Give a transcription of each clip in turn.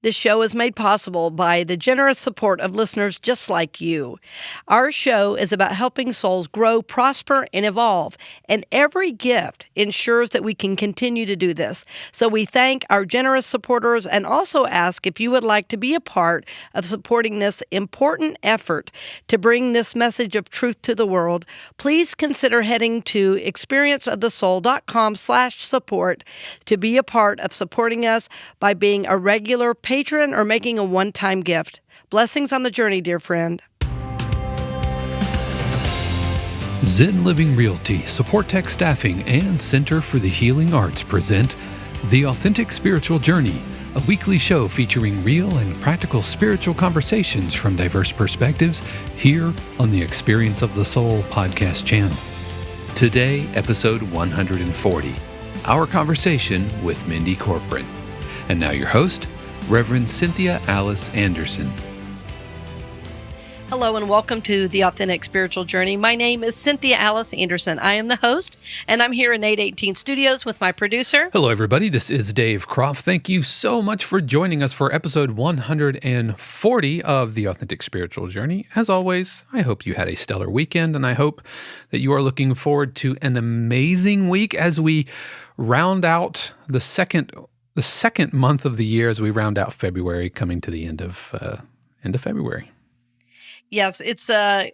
This show is made possible by the generous support of listeners just like you. Our show is about helping souls grow, prosper, and evolve, and every gift ensures that we can continue to do this. So we thank our generous supporters and also ask if you would like to be a part of supporting this important effort to bring this message of truth to the world. Please consider heading to experienceofthesoul.com/support to be a part of supporting us by being a regular patron or making a one-time gift. Blessings on the journey, dear friend. Zen Living Realty, Supportek Staffing, and Center for the Healing Arts present The Authentic Spiritual Journey, a weekly show featuring real and practical spiritual conversations from diverse perspectives here on the Experience of the Soul podcast channel. Today, episode 140, our conversation with Mindy Corporon. And now your host, Reverend Cynthia Alice Anderson. Hello and welcome to The Authentic Spiritual Journey. My name is Cynthia Alice Anderson. I am the host, and I'm here in 818 Studios with my producer. Hello, everybody. This is Dave Croft. Thank you so much for joining us for episode 140 of The Authentic Spiritual Journey. As always, I hope you had a stellar weekend, and I hope that you are looking forward to an amazing week as we round out the second month of the year, as we round out February, coming to the end of February. Yes, it's a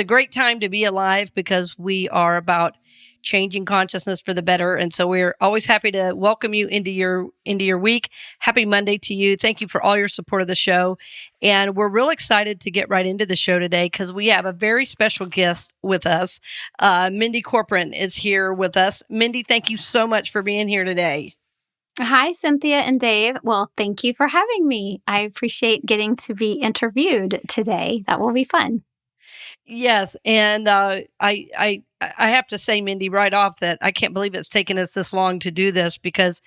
great time to be alive because we are about changing consciousness for the better, and so we're always happy to welcome you into your week. Happy Monday to you. Thank you for all your support of the show, and we're real excited to get right into the show today because we have a very special guest with us. Mindy Corporon is here with us. Mindy, thank you so much for being here today. Hi, Cynthia and Dave. Well, thank you for having me. I appreciate getting to be interviewed today. That will be fun. Yes, and I have to say, Mindy, right off that I can't believe it's taken us this long to do this because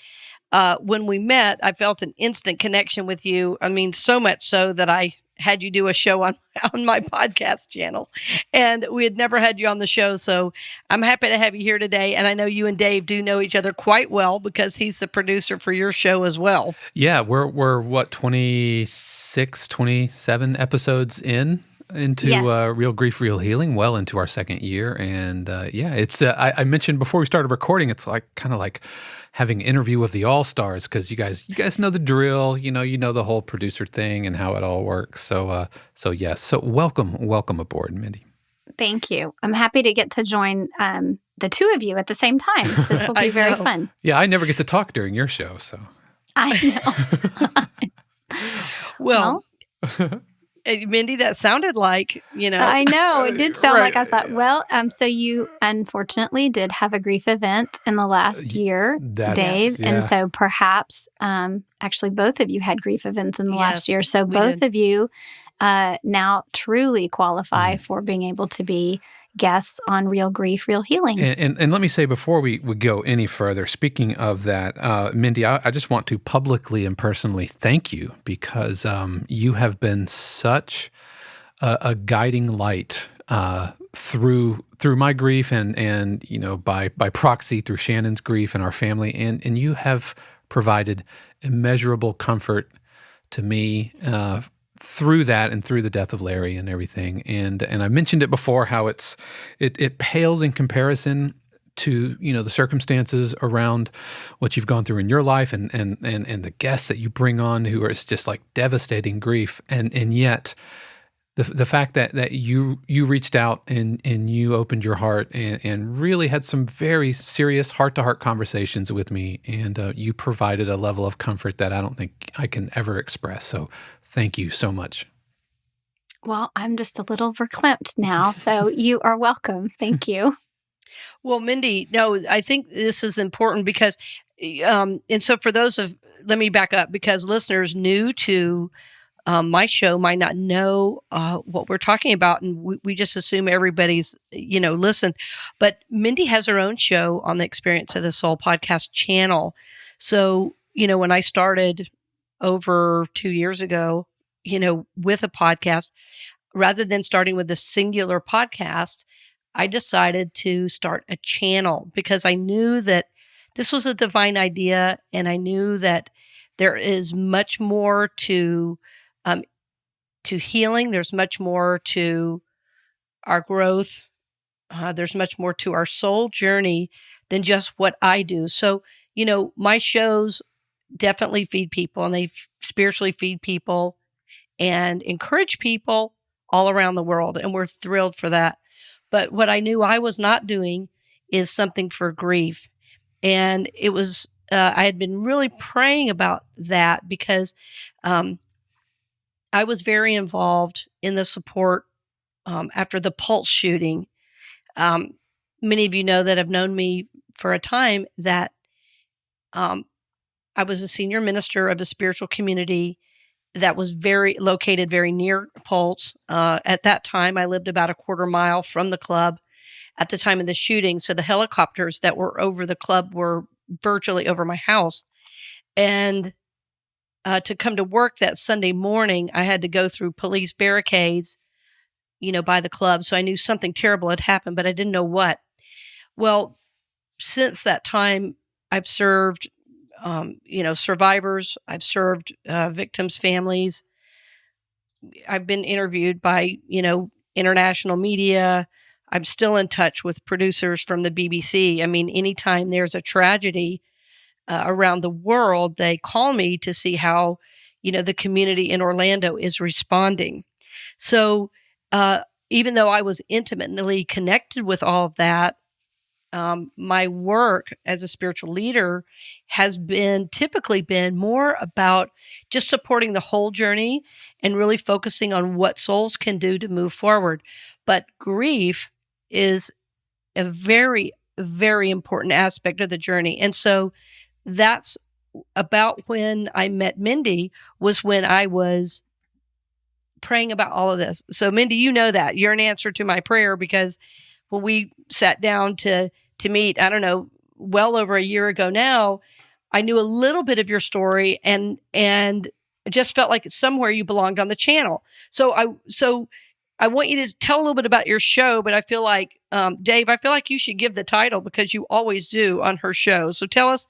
when we met, I felt an instant connection with you. I mean, so much so that I had you do a show on my podcast channel, and we had never had you on the show. So I'm happy to have you here today. And I know you and Dave do know each other quite well because he's the producer for your show as well. Yeah, we're what, 26, 27 episodes into Yes. Real Grief, Real Healing, well into our second year. And it's I mentioned before we started recording, it's kind of like having an interview with the all-stars because you guys know the drill, you know the whole producer thing and how it all works. So yes, so welcome aboard, Mindy. Thank you. I'm happy to get to join the two of you at the same time. This will be very fun. Yeah, I never get to talk during your show, so. I know. Well, Mindy, that sounded like, I know. It did sound like I thought, so you unfortunately did have a grief event in the last year, Dave. Yeah. And so perhaps, actually both of you had grief events in the last year. So both did. of you now truly qualify for being able to be guests on Real Grief, Real Healing. And let me say before we go any further, speaking of that, Mindy, I just want to publicly and personally thank you because you have been such a guiding light through my grief and by proxy through Shannon's grief and our family, and you have provided immeasurable comfort to me through that and through the death of Larry and everything. And I mentioned it before how it pales in comparison to, the circumstances around what you've gone through in your life and the guests that you bring on who are just like devastating grief. And yet the fact that you reached out and you opened your heart and really had some very serious heart-to-heart conversations with me, and you provided a level of comfort that I don't think I can ever express. So thank you so much. Well, I'm just a little verklempt now, so you are welcome. Thank you. Well, Mindy, no, I think this is important because, and so for let me back up because listeners new to my show might not know what we're talking about, and we just assume everybody's, listened. But Mindy has her own show on the Experience of the Soul podcast channel. So, when I started over 2 years ago, with a podcast, rather than starting with a singular podcast, I decided to start a channel because I knew that this was a divine idea, and I knew that There is much more to healing. There's much more to our growth. There's much more to our soul journey than just what I do. So, my shows definitely feed people, and they spiritually feed people and encourage people all around the world. And we're thrilled for that. But what I knew I was not doing is something for grief. And it was, I had been really praying about that because I was very involved in the support after the Pulse shooting. Many of you know that have known me for a time that I was a senior minister of a spiritual community that was located very near Pulse. At that time, I lived about a quarter mile from the club at the time of the shooting. So the helicopters that were over the club were virtually over my house. And to come to work that Sunday morning, I had to go through police barricades, by the club. So I knew something terrible had happened, but I didn't know what. Well, since that time, I've served, survivors. I've served victims' families. I've been interviewed by, international media. I'm still in touch with producers from the BBC. I mean, anytime there's a tragedy around the world, they call me to see how, the community in Orlando is responding. So even though I was intimately connected with all of that, my work as a spiritual leader has typically been more about just supporting the whole journey and really focusing on what souls can do to move forward. But grief is a very, very important aspect of the journey. And so that's about when I met Mindy, was when I was praying about all of this. So Mindy, you know that you're an answer to my prayer, because when we sat down to meet, I don't know, well over a year ago now, I knew a little bit of your story and just felt like somewhere you belonged on the channel. So I want you to tell a little bit about your show, but I feel like, Dave, I feel like you should give the title, because you always do on her show. So tell us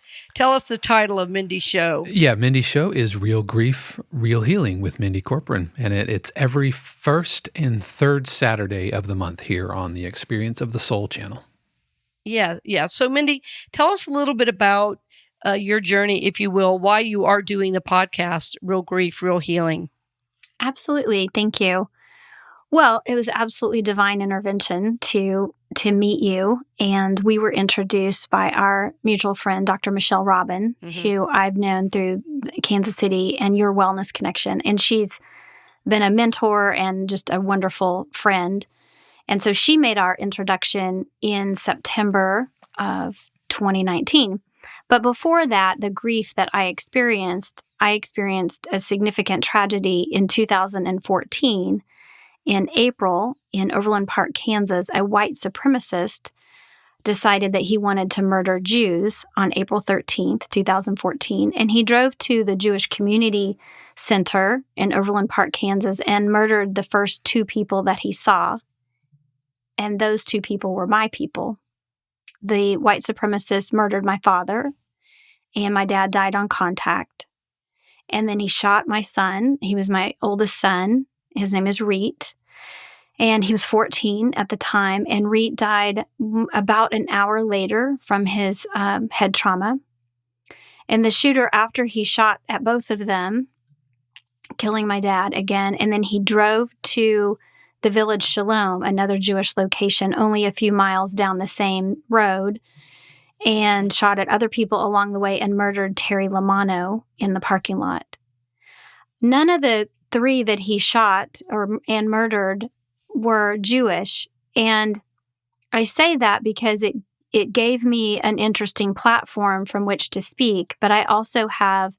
the title of Mindy's show. Yeah, Mindy's show is Real Grief, Real Healing with Mindy Corporon. And it's every first and third Saturday of the month here on the Experience of the Soul channel. Yeah. So Mindy, tell us a little bit about your journey, if you will, why you are doing the podcast, Real Grief, Real Healing. Absolutely. Thank you. Well, it was absolutely divine intervention to meet you. And we were introduced by our mutual friend, Dr. Michelle Robin, who I've known through Kansas City and Your Wellness Connection. And she's been a mentor and just a wonderful friend. And so she made our introduction in September of 2019. But before that, the grief that I experienced a significant tragedy in 2014. In April, in Overland Park, Kansas, a white supremacist decided that he wanted to murder Jews on April 13th, 2014. And he drove to the Jewish Community Center in Overland Park, Kansas, and murdered the first two people that he saw. And those two people were my people. The white supremacist murdered my father, and my dad died on contact. And then he shot my son. He was my oldest son. His name is Reet, and he was 14 at the time. And Reet died about an hour later from his head trauma. And the shooter, after he shot at both of them, killing my dad again, and then he drove to the village Shalom, another Jewish location, only a few miles down the same road, and shot at other people along the way and murdered Terry Lamano in the parking lot. None of the three that he shot and murdered were Jewish. And I say that because it gave me an interesting platform from which to speak, but I also have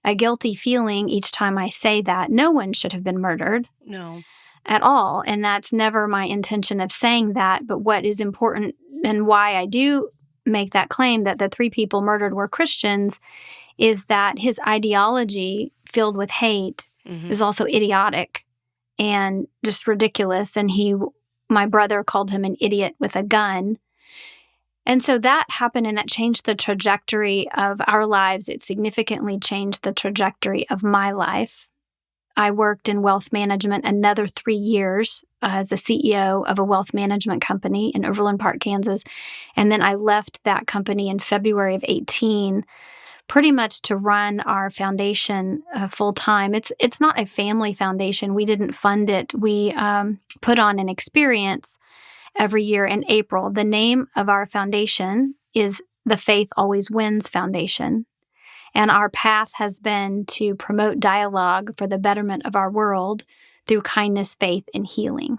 a guilty feeling each time I say that. No one should have been murdered. No. At all. And that's never my intention of saying that. But what is important and why I do make that claim that the three people murdered were Christians is that his ideology filled with hate is also idiotic and just ridiculous. And my brother called him an idiot with a gun. And so that happened, and that changed the trajectory of our lives. It significantly changed the trajectory of my life. I worked in wealth management another 3 years as a CEO of a wealth management company in Overland Park, Kansas. And then I left that company in February of 18, pretty much to run our foundation full time. It's not a family foundation. We didn't fund it. We put on an experience every year in April. The name of our foundation is the Faith Always Wins Foundation. And our path has been to promote dialogue for the betterment of our world through kindness, faith, and healing.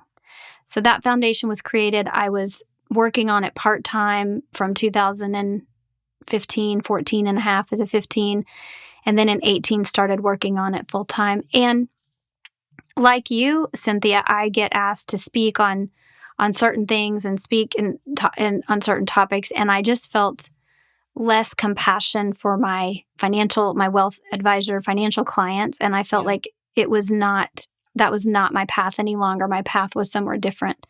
So that foundation was created. I was working on it part-time from 2015, 14 and a half to 15. And then in 18, started working on it full-time. And like you, Cynthia, I get asked to speak on certain things and speak on certain topics. And I just felt less compassion for my wealth advisor, financial clients. And I felt like that was not my path any longer. My path was somewhere different.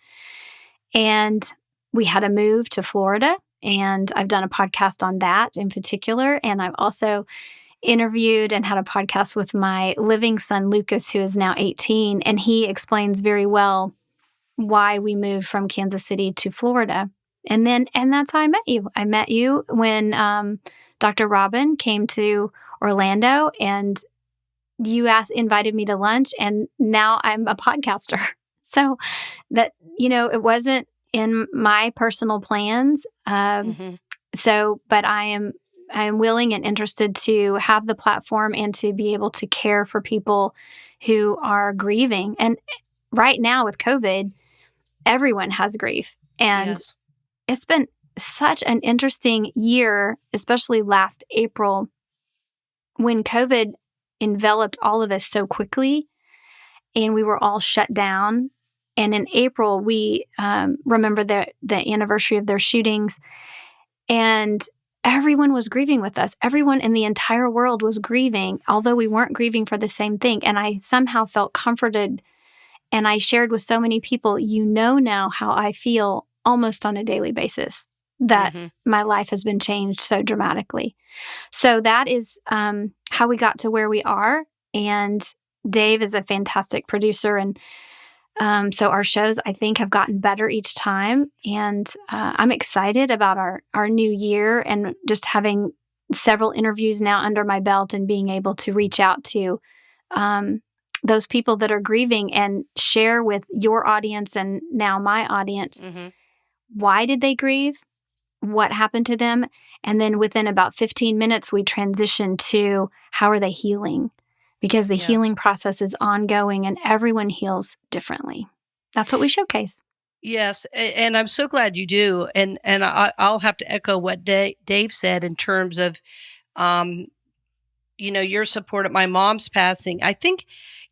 And we had to move to Florida. And I've done a podcast on that in particular. And I've also interviewed and had a podcast with my living son, Lucas, who is now 18. And he explains very well why we moved from Kansas City to Florida. And that's how I met you. I met you when Dr. Robin came to Orlando, and you invited me to lunch, and now I'm a podcaster. So that, it wasn't in my personal plans. But I am willing and interested to have the platform and to be able to care for people who are grieving. And right now with COVID, everyone has grief. And it's been such an interesting year, especially last April, when COVID enveloped all of us so quickly and we were all shut down. And in April, we remember the anniversary of their shootings, and everyone was grieving with us. Everyone in the entire world was grieving, although we weren't grieving for the same thing. And I somehow felt comforted, and I shared with so many people, now how I feel almost on a daily basis, that my life has been changed so dramatically. So that is how we got to where we are. And Dave is a fantastic producer. And so our shows, I think, have gotten better each time. And I'm excited about our new year and just having several interviews now under my belt and being able to reach out to those people that are grieving and share with your audience and now my audience. Why did they grieve? What happened to them? And then within about 15 minutes, we transition to how are they healing? Because the healing process is ongoing and everyone heals differently. That's what we showcase. Yes, and I'm so glad you do. And I'll have to echo what Dave said in terms of, your support at my mom's passing. I think,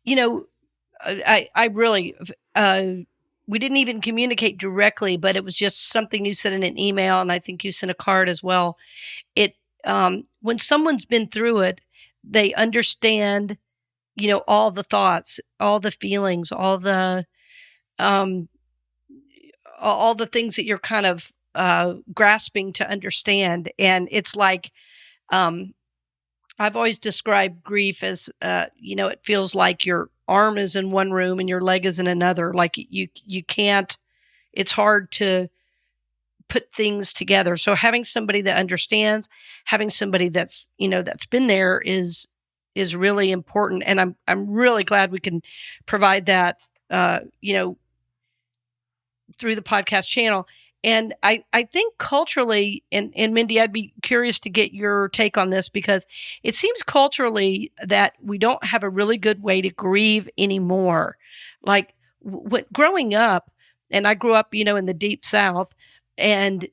I really, we didn't even communicate directly, but it was just something you said in an email, and I think you sent a card as well. When someone's been through it, they understand, all the thoughts, all the feelings, all the things that you're kind of grasping to understand. And it's like, I've always described grief as, it feels like your arm is in one room and your leg is in another. Like you can't, it's hard to put things together. So having somebody that understands, having somebody that's, that's been there is really important. And I'm really glad we can provide that, through the podcast channel. And I think culturally, and Mindy, I'd be curious to get your take on this, because it seems culturally that we don't have a really good way to grieve anymore. Like growing up, and I grew up, in the deep South, and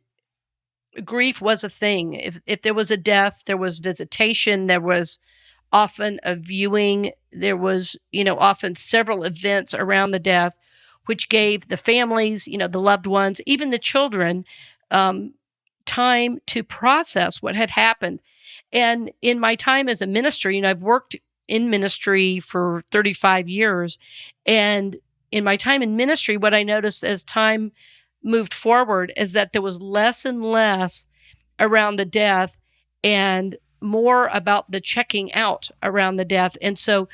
grief was a thing. If there was a death, there was visitation, there was often a viewing, there was, often several events around the death, which gave the families, the loved ones, even the children, time to process what had happened. And in my time as a ministry, I've worked in ministry for 35 years. And in my time in ministry, what I noticed as time moved forward is that there was less and less around the death and more about the checking out around the death. And so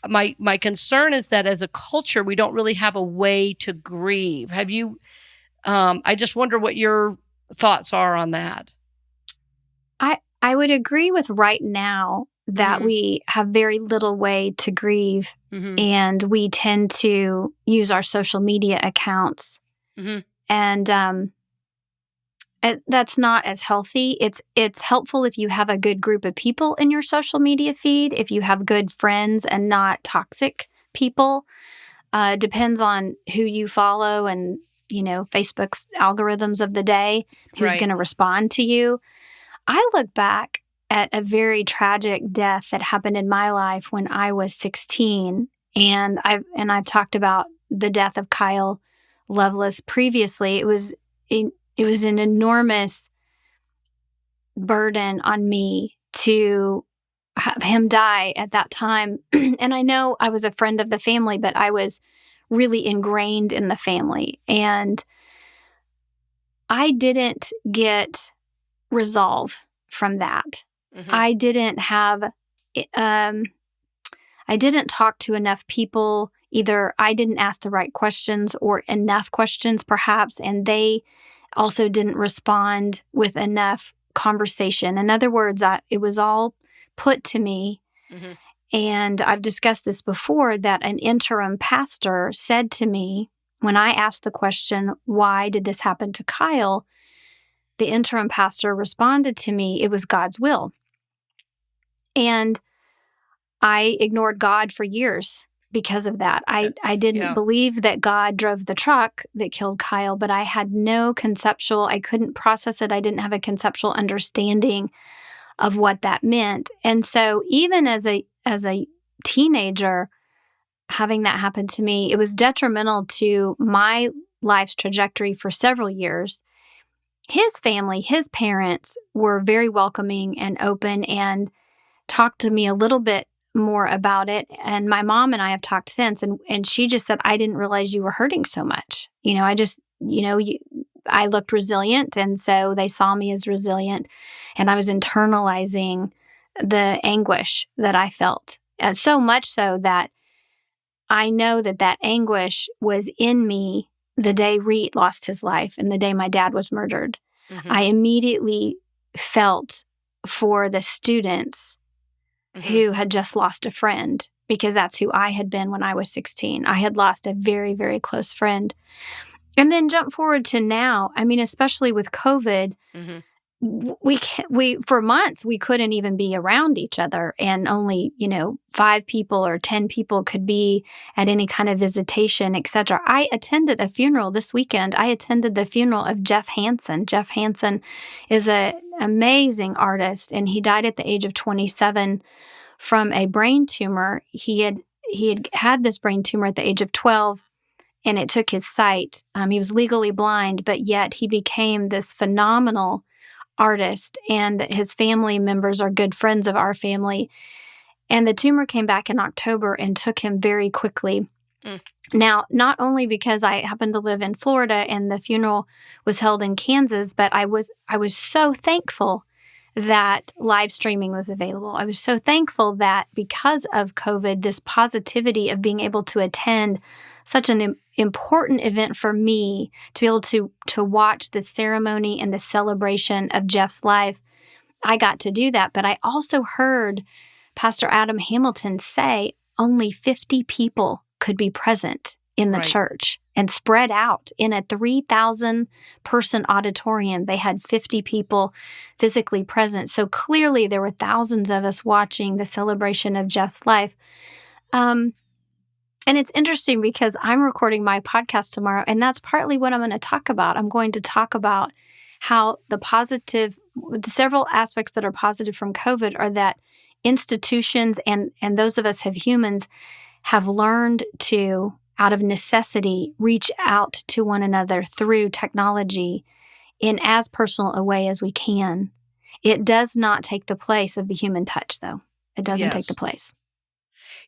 my concern is that as a culture, we don't really have a way to grieve. Have you, I just wonder what your thoughts are on that. I would agree with right now that we have very little way to grieve, and we tend to use our social media accounts. And that's not as healthy. It's helpful if you have a good group of people in your social media feed, if you have good friends and not toxic people. Depends on who you follow and, Facebook's algorithms of the day, who's going to respond to you. I look back at a very tragic death that happened in my life when I was 16, and I've talked about the death of Kyle Lovelace previously. It was an enormous burden on me to have him die at that time. And I know I was a friend of the family, but I was really ingrained in the family, and I didn't get resolve from that. I didn't have, I didn't talk to enough people. Either I didn't ask the right questions or enough questions perhaps, and they also didn't respond with enough conversation. In other words, it was all put to me. And I've discussed this before, that an interim pastor said to me, when I asked the question, why did this happen to Kyle? The interim pastor responded to me, it was God's will. And I ignored God for years because of that. I didn't believe that God drove the truck that killed Kyle, but I had I couldn't process it. I didn't have a conceptual understanding of what that meant. And so even as a teenager, having that happen to me, it was detrimental to my life's trajectory for several years. His family, his parents were very welcoming and open and talked to me a little bit more about it. And my mom and I have talked since, and she just said, I didn't realize you were hurting so much. I looked resilient, and so they saw me as resilient, and I was internalizing the anguish that I felt. So much so that I know that anguish was in me the day Reed lost his life and the day my dad was murdered. I immediately felt for the students who had just lost a friend, because that's who I had been when I was 16. I had lost a very, very close friend. And then jump forward to now. I mean, especially with COVID, we for months we couldn't even be around each other, and only 5 people or 10 people could be at any kind of visitation, etc. I attended a funeral this weekend. I attended the funeral of Jeff Hansen. Jeff Hansen is an amazing artist, and he died at the age of 27 from a brain tumor. He had this brain tumor at the age of 12. And it took his sight. He was legally blind, but yet he became this phenomenal artist, and his family members are good friends of our family. And the tumor came back in October and took him very quickly. Now, not only because I happened to live in Florida and the funeral was held in Kansas, but I was so thankful that live streaming was available. I was so thankful that because of COVID, this positivity of being able to attend such an important event for me, to be able to watch the ceremony and the celebration of Jeff's life, I got to do that. But I also heard Pastor Adam Hamilton say only 50 people could be present in the church, and spread out in a 3,000 person auditorium. They had 50 people physically present. So clearly there were thousands of us watching the celebration of Jeff's life. And it's interesting because I'm recording my podcast tomorrow, and that's partly what I'm going to talk about. I'm going to talk about how the several aspects that are positive from COVID are that institutions and those of us have humans have learned to, out of necessity, reach out to one another through technology in as personal a way as we can. It does not take the place of the human touch, though. It doesn't take the place.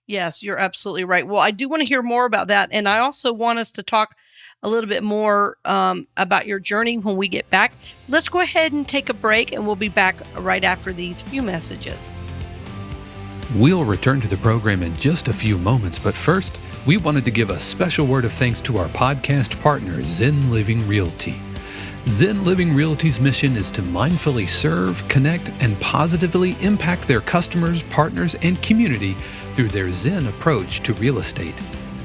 Yes, you're absolutely right. Well, I do want to hear more about that. And I also want us to talk a little bit more about your journey when we get back. Let's go ahead and take a break, and we'll be back right after these few messages. We'll return to the program in just a few moments, but first, we wanted to give a special word of thanks to our podcast partner, Zen Living Realty. Zen Living Realty's mission is to mindfully serve, connect, and positively impact their customers, partners, and community through their Zen approach to real estate.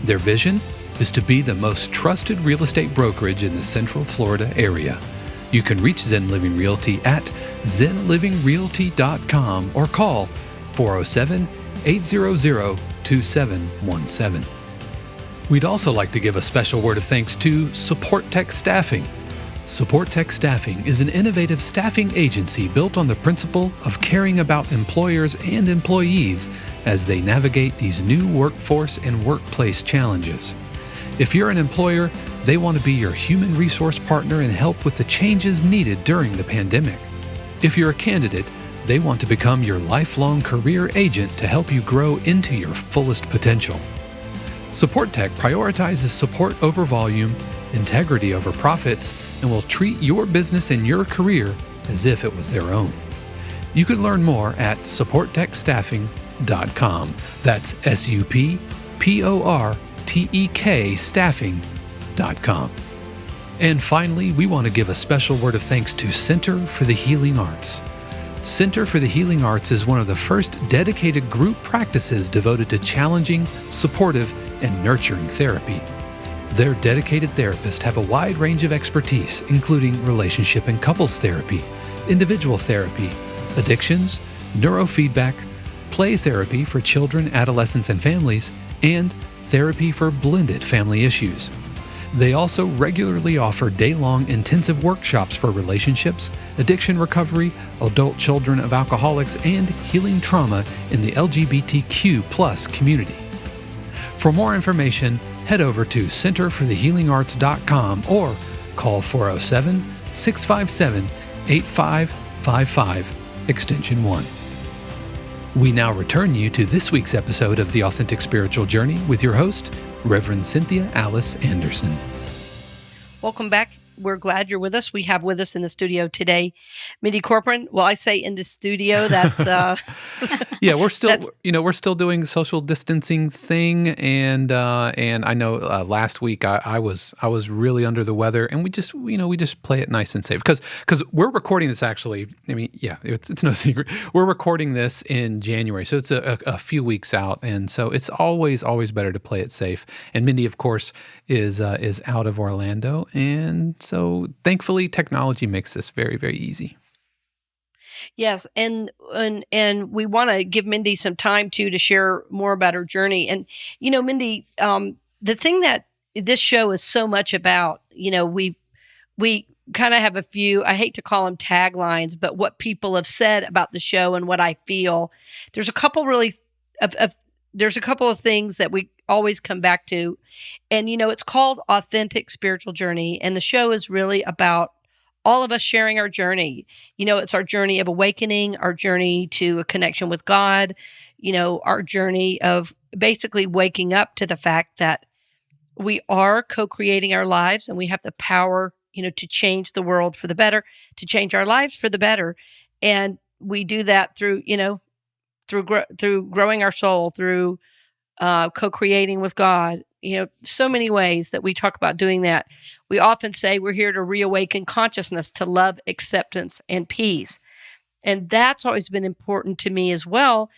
Their vision is to be the most trusted real estate brokerage in the Central Florida area. You can reach Zen Living Realty at zenlivingrealty.com or call 407-800-2717. We'd also like to give a special word of thanks to Supportek Staffing. Supportek Staffing is an innovative staffing agency built on the principle of caring about employers and employees as they navigate these new workforce and workplace challenges. If you're an employer, they want to be your human resource partner and help with the changes needed during the pandemic. If you're a candidate, they want to become your lifelong career agent to help you grow into your fullest potential. Supportek prioritizes support over volume, integrity over profits, and will treat your business and your career as if it was their own. You can learn more at supportekstaffing.com. That's SUPPORTEK staffing.com. And finally, we want to give a special word of thanks to Center for the Healing Arts. Center for the Healing Arts is one of the first dedicated group practices devoted to challenging, supportive, and nurturing therapy. Their dedicated therapists have a wide range of expertise, including relationship and couples therapy, individual therapy, addictions, neurofeedback, play therapy for children, adolescents, and families, and therapy for blended family issues. They also regularly offer day-long intensive workshops for relationships, addiction recovery, adult children of alcoholics, and healing trauma in the LGBTQ+ community. For more information, head over to centerforthehealingarts.com or call 407-657-8555, extension 1. We now return you to this week's episode of The Authentic Spiritual Journey with your host, Reverend Cynthia Alice Anderson. Welcome back. We're glad you're with us. We have with us in the studio today, Mindy Corporon. Well, I say in the studio. That's yeah. We're still doing the social distancing thing, and I know last week I was really under the weather, and we just play it nice and safe because we're recording this actually. I mean, yeah, it's no secret. We're recording this in January, so it's a few weeks out, and so it's always better to play it safe. And Mindy, of course, is out of Orlando, and so thankfully technology makes this very, very easy. Yes, and we want to give Mindy some time too to share more about her journey. And Mindy, the thing that this show is so much about, we kind of have a few, I hate to call them taglines, but what people have said about the show and what I feel. There's a couple there's a couple of things that we always come back to. And, it's called Authentic Spiritual Journey. And the show is really about all of us sharing our journey. It's our journey of awakening, our journey to a connection with God, our journey of basically waking up to the fact that we are co-creating our lives and we have the power, to change the world for the better, to change our lives for the better. And we do that through growing our soul, through co-creating with God, so many ways that we talk about doing that. We often say we're here to reawaken consciousness to love, acceptance, and peace. And that's always been important to me as well,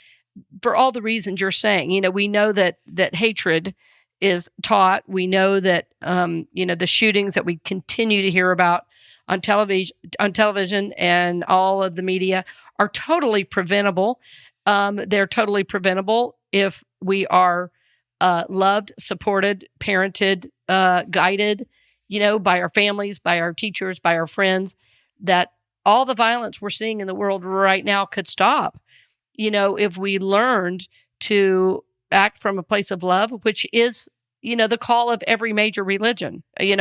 for all the reasons you're saying. We know that hatred is taught. We know that, the shootings that we continue to hear about on television and all of the media are totally preventable. They're totally preventable if we are loved, supported, parented, guided, by our families, by our teachers, by our friends, that all the violence we're seeing in the world right now could stop, if we learned to act from a place of love, which is, the call of every major religion. Mindy,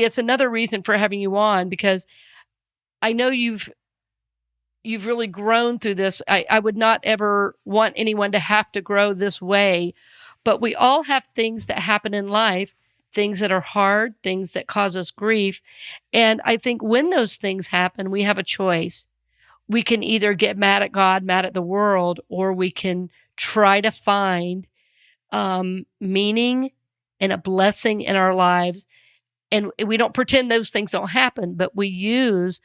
it's another reason for having you on, because I know you've really grown through this. I would not ever want anyone to have to grow this way, But we all have things that happen in life, things that are hard, things that cause us grief. And I think when those things happen, we have a choice. We can either get mad at God, mad at the world, or we can try to find meaning and a blessing in our lives. And we don't pretend those things don't happen, but we use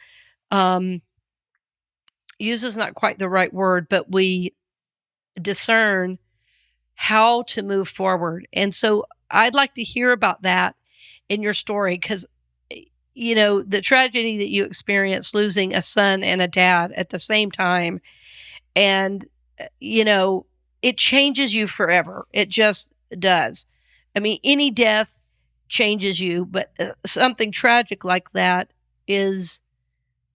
is not quite the right word, but we discern how to move forward. And so I'd like to hear about that in your story, because, the tragedy that you experienced, losing a son and a dad at the same time, and, it changes you forever. It just does. I mean, any death changes you, but something tragic like that is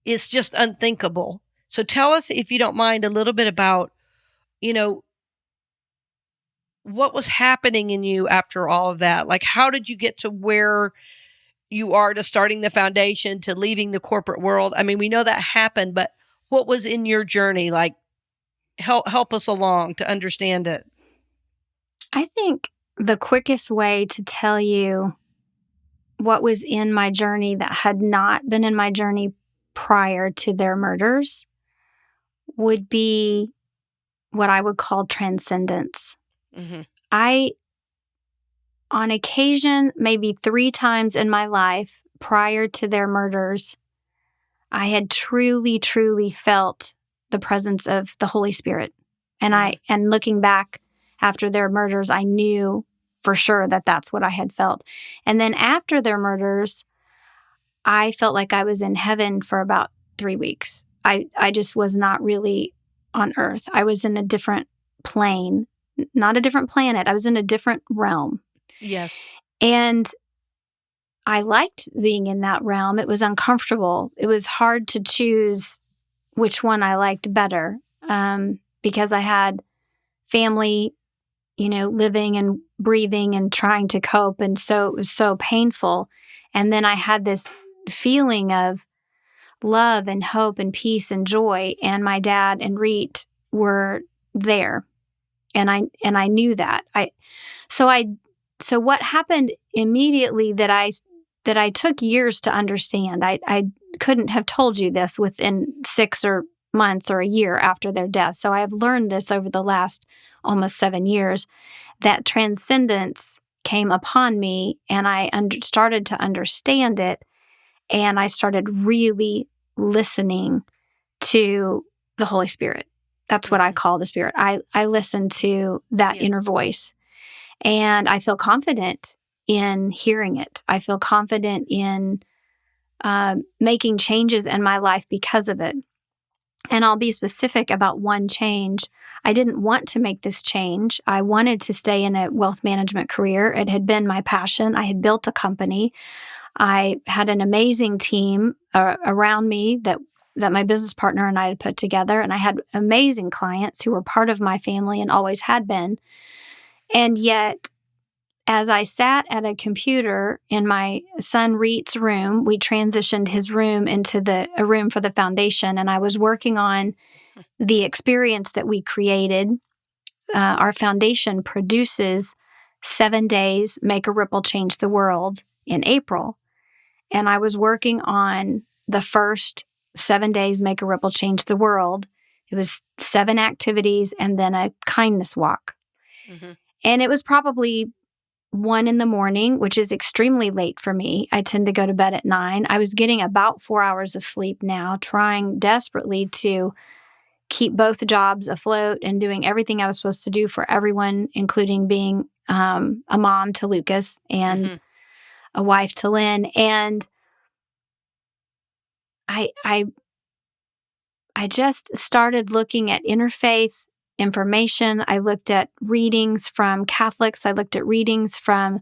just unthinkable. So tell us, if you don't mind, a little bit about, what was happening in you after all of that? Like, how did you get to where you are, to starting the foundation, to leaving the corporate world? I mean, we know that happened, but what was in your journey? Like, help us along to understand it. I think the quickest way to tell you what was in my journey that had not been in my journey prior to their murders would be what I would call transcendence. Mm-hmm. On occasion, maybe 3 times in my life prior to their murders, I had truly, truly felt the presence of the Holy Spirit. And looking back after their murders, I knew for sure that that's what I had felt. And then after their murders, I felt like I was in heaven for about 3 weeks. I just was not really on earth. I was in a different plane, not a different planet. I was in a different realm. Yes. And I liked being in that realm. It was uncomfortable. It was hard to choose which one I liked better, because I had family, living and breathing and trying to cope. And so it was so painful. And then I had this feeling of love and hope and peace and joy. And my dad and Reet were there. And I knew that. So what happened immediately that I took years to understand. I couldn't have told you this within 6 or months or a year after their death. So I have learned this over the last almost 7 years, that transcendence came upon me, and I started to understand it, and I started really listening to the Holy Spirit. That's what I call the Spirit. I listen to that inner voice, and I feel confident in hearing it. I feel confident in making changes in my life because of it. And I'll be specific about one change. I didn't want to make this change. I wanted to stay in a wealth management career. It had been my passion. I had built a company. I had an amazing team around me that my business partner and I had put together. And I had amazing clients who were part of my family and always had been. And yet, as I sat at a computer in my son Reet's room, we transitioned his room into a room for the foundation, and I was working on the experience that we created. Our foundation produces 7 days, Make a Ripple, Change the World in April. And I was working on the first 7 days, Make a Ripple, Change the World. It was 7 activities and then a kindness walk. Mm-hmm. And it was probably 1 a.m, which is extremely late for me. I tend to go to bed at 9. I was getting about 4 hours of sleep now, trying desperately to keep both jobs afloat and doing everything I was supposed to do for everyone, including being a mom to Lucas and a wife to Lynn. And I just started looking at interfaith information. I looked at readings from Catholics. I looked at readings from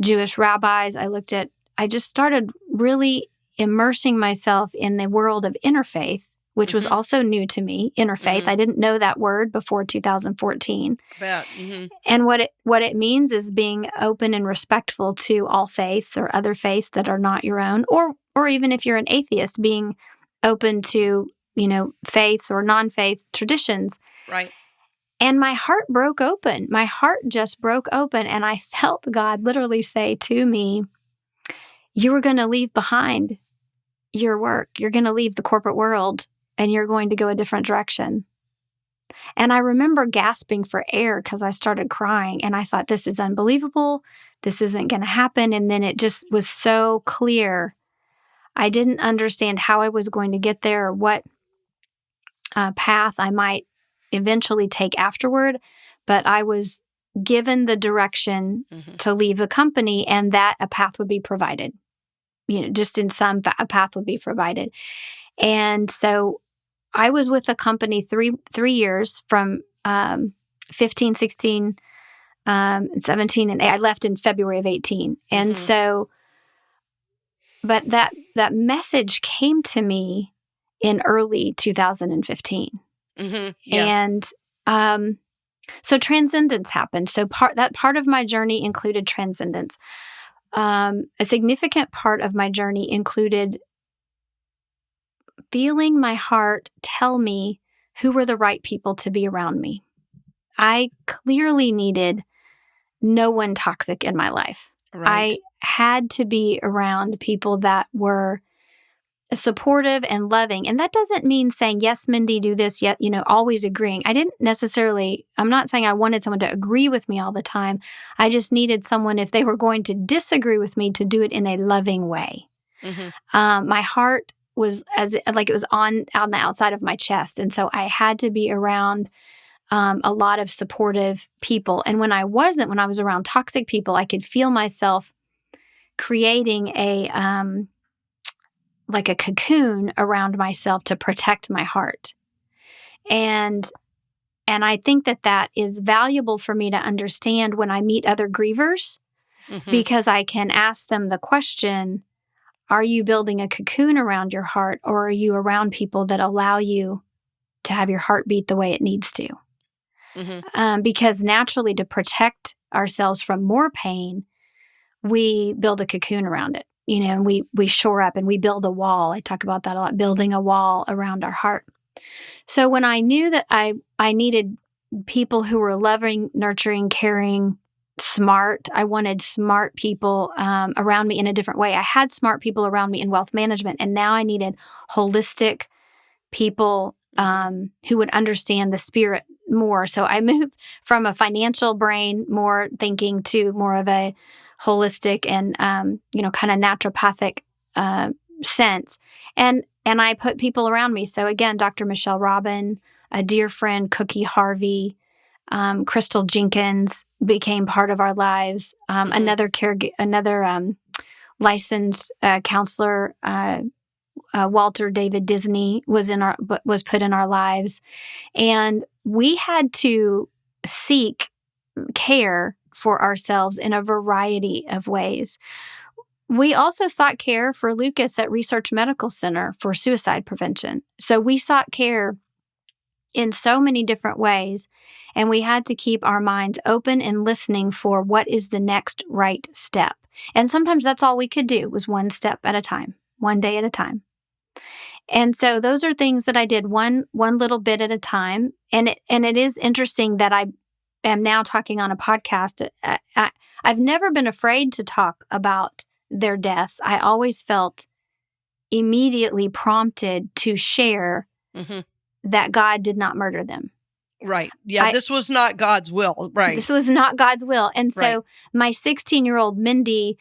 Jewish rabbis. I just started really immersing myself in the world of interfaith, which was also new to me, interfaith. I didn't know that word before 2014. And what it means is being open and respectful to all faiths or other faiths that are not your own, or even if you're an atheist, being open to, faiths or non-faith traditions. Right. And my heart broke open. My heart just broke open. And I felt God literally say to me, you are going to leave behind your work. You're going to leave the corporate world and you're going to go a different direction. And I remember gasping for air because I started crying and I thought, this is unbelievable. This isn't going to happen. And then it just was so clear. I didn't understand how I was going to get there or what path I might eventually take afterward, but I was given the direction to leave the company and that a path would be provided. Just in some, a path would be provided. And so I was with the company three years from 15, 16, 17, and I left in February of 18. And so, but that message came to me in early 2015. Yes. And so transcendence happened. So part of my journey included transcendence. A significant part of my journey included feeling my heart tell me who were the right people to be around me. I clearly needed no one toxic in my life. Right. I had to be around people that were supportive and loving. And that doesn't mean saying, yes, Mindy, do this, yet, always agreeing. I'm not saying I wanted someone to agree with me all the time. I just needed someone, if they were going to disagree with me, to do it in a loving way. My heart was it was on the outside of my chest. And so I had to be around a lot of supportive people. And when I was around toxic people, I could feel myself creating a cocoon around myself to protect my heart. And I think that is valuable for me to understand when I meet other grievers, because I can ask them the question, are you building a cocoon around your heart, or are you around people that allow you to have your heart beat the way it needs to? Because naturally, to protect ourselves from more pain, we build a cocoon around it. And we shore up and we build a wall. I talk about that a lot, building a wall around our heart. So when I knew that I needed people who were loving, nurturing, caring, smart, I wanted smart people around me in a different way. I had smart people around me in wealth management, and now I needed holistic people who would understand the spirit more. So I moved from a financial brain, more thinking, to more of a holistic and, kind of naturopathic sense. And I put people around me. So again, Dr. Michelle Robin, a dear friend, Cookie Harvey, Crystal Jenkins became part of our lives. Another licensed counselor, Walter David Disney, was put in our lives. And we had to seek care for ourselves in a variety of ways. We also sought care for Lucas at Research Medical Center for suicide prevention. So we sought care in so many different ways, and we had to keep our minds open and listening for what is the next right step. And sometimes that's all we could do, was one step at a time, one day at a time. And so those are things that I did one little bit at a time. And it is interesting that I am now talking on a podcast. I've never been afraid to talk about their deaths. I always felt immediately prompted to share that God did not murder them. Right. Yeah, this was not God's will. Right. This was not God's will. And so my 16-year-old Mindy,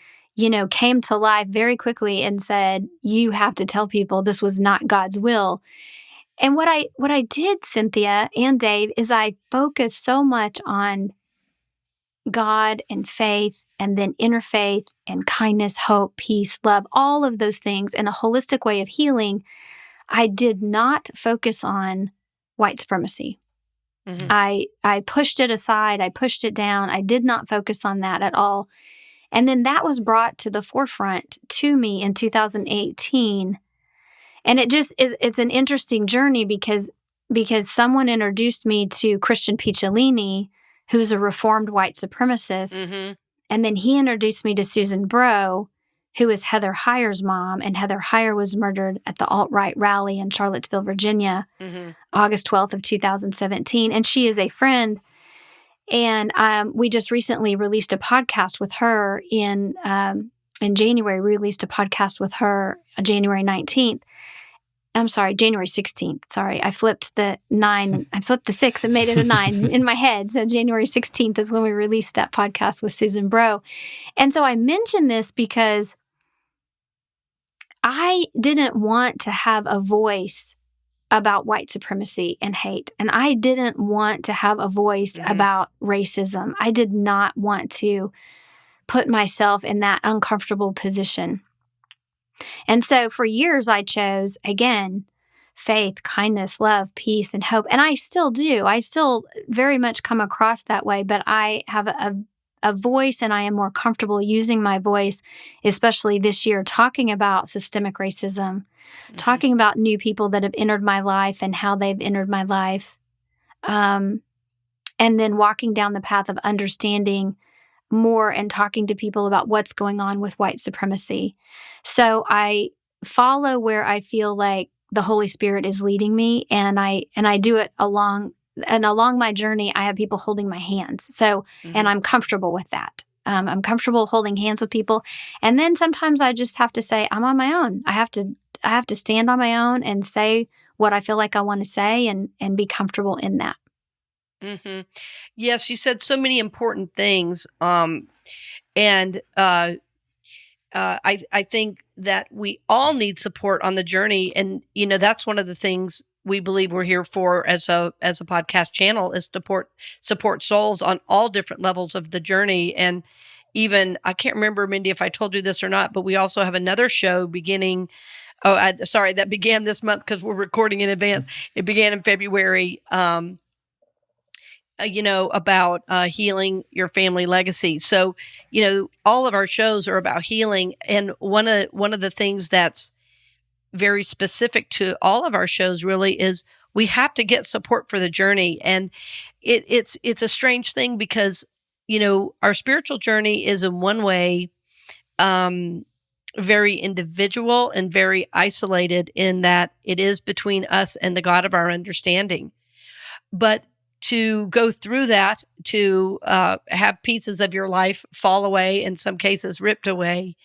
came to life very quickly and said, you have to tell people this was not God's will. And what I did, Cynthia and Dave, is I focused so much on God and faith, and then interfaith and kindness, hope, peace, love, all of those things in a holistic way of healing. I did not focus on white supremacy. I pushed it aside. I pushed it down. I did not focus on that at all. And then that was brought to the forefront to me in 2018. And it's an interesting journey because someone introduced me to Christian Picciolini, who's a reformed white supremacist. And then he introduced me to Susan Bro, who is Heather Heyer's mom. And Heather Heyer was murdered at the alt-right rally in Charlottesville, Virginia, August 12th of 2017. And she is a friend. And we just recently released a podcast with her in January. We released a podcast with her January 19th. I'm sorry, January 16th. Sorry, I flipped the 9. I flipped the 6 and made it a 9 in my head. So January 16th is when we released that podcast with Susan Bro. And so I mentioned this because I didn't want to have a voice about white supremacy and hate. And I didn't want to have a voice about racism. I did not want to put myself in that uncomfortable position. And so for years, I chose, again, faith, kindness, love, peace, and hope. And I still do. I still very much come across that way, but I have a voice and I am more comfortable using my voice, especially this year, talking about systemic racism, talking about new people that have entered my life and how they've entered my life, and then walking down the path of understanding more and talking to people about what's going on with white supremacy. So I follow where I feel like the Holy Spirit is leading me, and I do it along my journey. I have people holding my hands. So, and I'm comfortable with that. I'm comfortable holding hands with people. And then sometimes I just have to say, I'm on my own. I have to stand on my own and say what I feel like I want to say and be comfortable in that. Yes, you said so many important things. And I think that we all need support on the journey. And, that's one of the things we believe we're here for as a podcast channel is support souls on all different levels of the journey. And even, I can't remember, Mindy, if I told you this or not, but we also have another show beginning. That began this month because we're recording in advance. It began in February. About healing your family legacy. So, all of our shows are about healing. And one of the things that's very specific to all of our shows really is we have to get support for the journey. And it's a strange thing because, our spiritual journey is in one way very individual and very isolated in that it is between us and the God of our understanding. But to go through that, to have pieces of your life fall away, in some cases ripped away,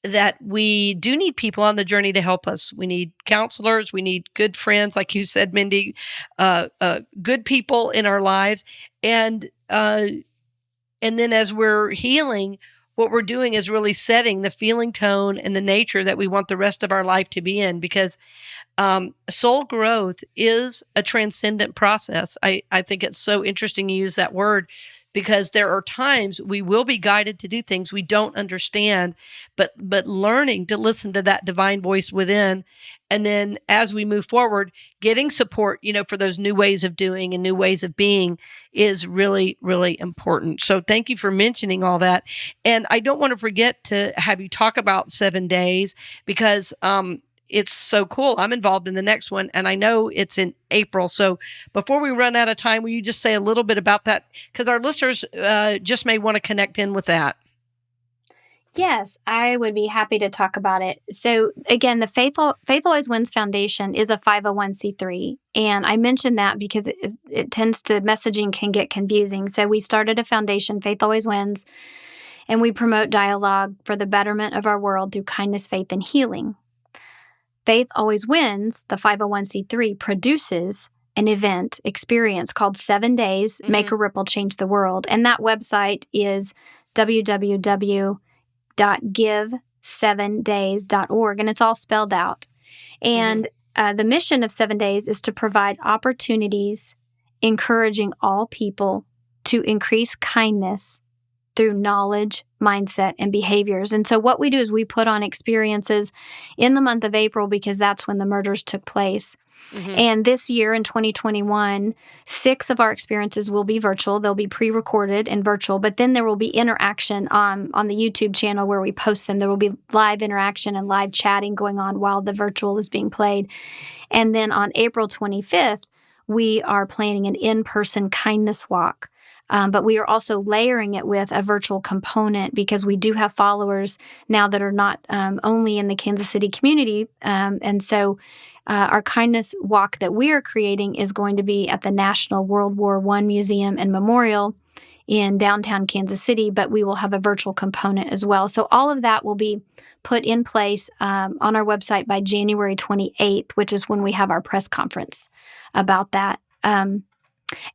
that we do need people on the journey to help us. We need counselors. We need good friends, like you said, Mindy, good people in our lives. And then as we're healing, what we're doing is really setting the feeling tone and the nature that we want the rest of our life to be in, because soul growth is a transcendent process. I think it's so interesting you use that word, because there are times we will be guided to do things we don't understand, but learning to listen to that divine voice within. And then as we move forward, getting support, for those new ways of doing and new ways of being is really, really important. So thank you for mentioning all that. And I don't want to forget to have you talk about 7 days, because it's so cool. I'm involved in the next one, and I know it's in April. So before we run out of time, will you just say a little bit about that? Because our listeners just may want to connect in with that. Yes, I would be happy to talk about it. So again, the Faith Always Wins Foundation is a 501c3. And I mentioned that because it tends to, messaging can get confusing. So we started a foundation, Faith Always Wins, and we promote dialogue for the betterment of our world through kindness, faith, and healing. Faith Always Wins, the 501c3, produces an event experience called 7 Days, Make a Ripple, Change the World. And that website is www.give7days.org, and it's all spelled out. And the mission of 7 Days is to provide opportunities encouraging all people to increase kindness through knowledge, mindset, and behaviors. And so what we do is we put on experiences in the month of April, because that's when the murders took place. And this year in 2021, 6 of our experiences will be virtual. They'll be pre-recorded and virtual, but then there will be interaction on the YouTube channel where we post them. There will be live interaction and live chatting going on while the virtual is being played. And then on April 25th, we are planning an in-person kindness walk But we are also layering it with a virtual component because we do have followers now that are not only in the Kansas City community. And so our kindness walk that we are creating is going to be at the National World War I Museum and Memorial in downtown Kansas City, but we will have a virtual component as well. So all of that will be put in place on our website by January 28th, which is when we have our press conference about that. And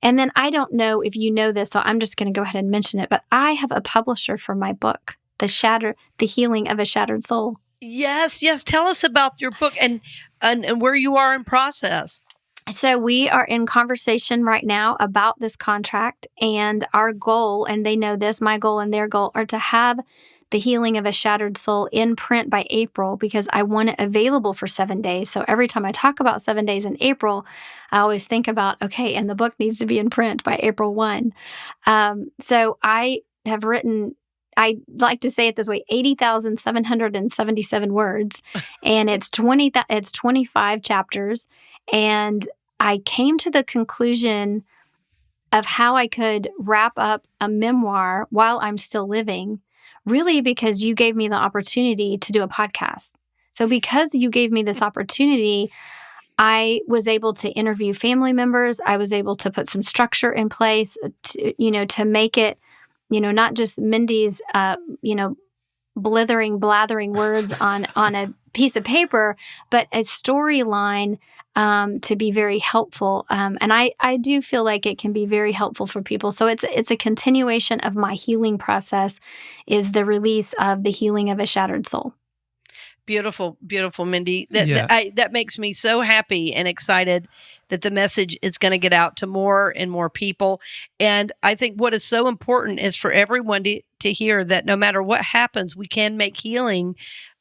then I don't know if you know this, so I'm just going to go ahead and mention it, but I have a publisher for my book, The Healing of a Shattered Soul. Yes. Tell us about your book and where you are in process. So we are in conversation right now about this contract, and our goal, and they know this, my goal and their goal, are to have The Healing of a Shattered Soul in print by April, because I want it available for 7 days. So every time I talk about 7 days in April, I always think about, okay, and the book needs to be in print by April 1. So I have written, I like to say it this way, 80,777 words, and it's 25 chapters. And I came to the conclusion of how I could wrap up a memoir while I'm still living, really because you gave me the opportunity to do a podcast. So because you gave me this opportunity, I was able to interview family members. I was able to put some structure in place to make it, not just Mindy's, blathering words on a piece of paper, but a storyline to be very helpful. And I do feel like it can be very helpful for people. So it's a continuation of my healing process, is the release of The Healing of a Shattered Soul. Beautiful, beautiful, Mindy. That makes me so happy and excited that the message is going to get out to more and more people. And I think what is so important is for everyone to hear that no matter what happens, we can make healing,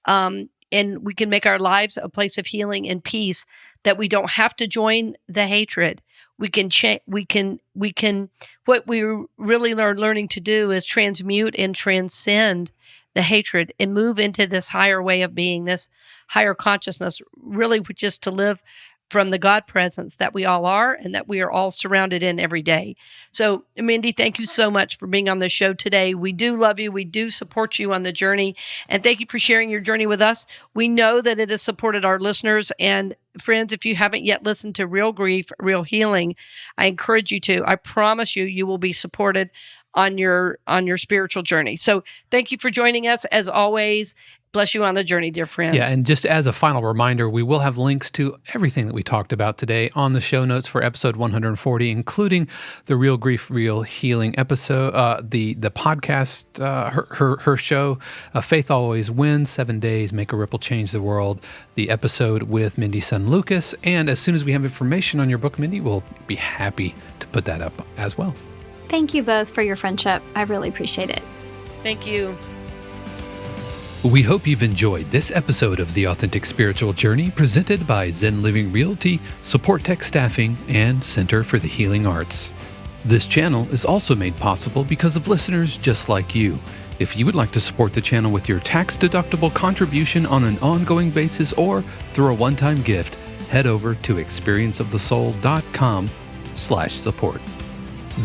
and we can make our lives a place of healing and peace, that we don't have to join the hatred. We can what we really are learning to do is transmute and transcend the hatred and move into this higher way of being, this higher consciousness, really just to live from the God presence that we all are and that we are all surrounded in every day. So, Mindy, thank you so much for being on the show today. We do love you. We do support you on the journey. And thank you for sharing your journey with us. We know that it has supported our listeners. And friends, if you haven't yet listened to Real Grief, Real Healing, I encourage you to. I promise you will be supported on your spiritual journey. So thank you for joining us. As always, bless you on the journey, dear friends. Yeah, and just as a final reminder, we will have links to everything that we talked about today on the show notes for episode 140, including the Real Grief, Real Healing episode, the podcast, her show, Faith Always Wins, 7 Days, Make a Ripple, Change the World, the episode with Mindy's son, Lucas. And as soon as we have information on your book, Mindy, we'll be happy to put that up as well. Thank you both for your friendship. I really appreciate it. Thank you. We hope you've enjoyed this episode of The Authentic Spiritual Journey, presented by Zen Living Realty, Supportek Staffing, and Center for the Healing Arts. This channel is also made possible because of listeners just like you. If you would like to support the channel with your tax-deductible contribution on an ongoing basis or through a one-time gift, head over to experienceofthesoul.com/support.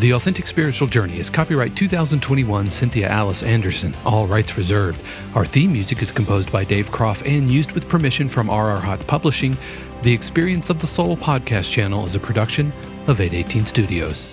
The Authentic Spiritual Journey is copyright 2021 Cynthia Alice Anderson, all rights reserved. Our theme music is composed by Dave Croft and used with permission from RR Hot Publishing. The Experience of the Soul podcast channel is a production of 818 Studios.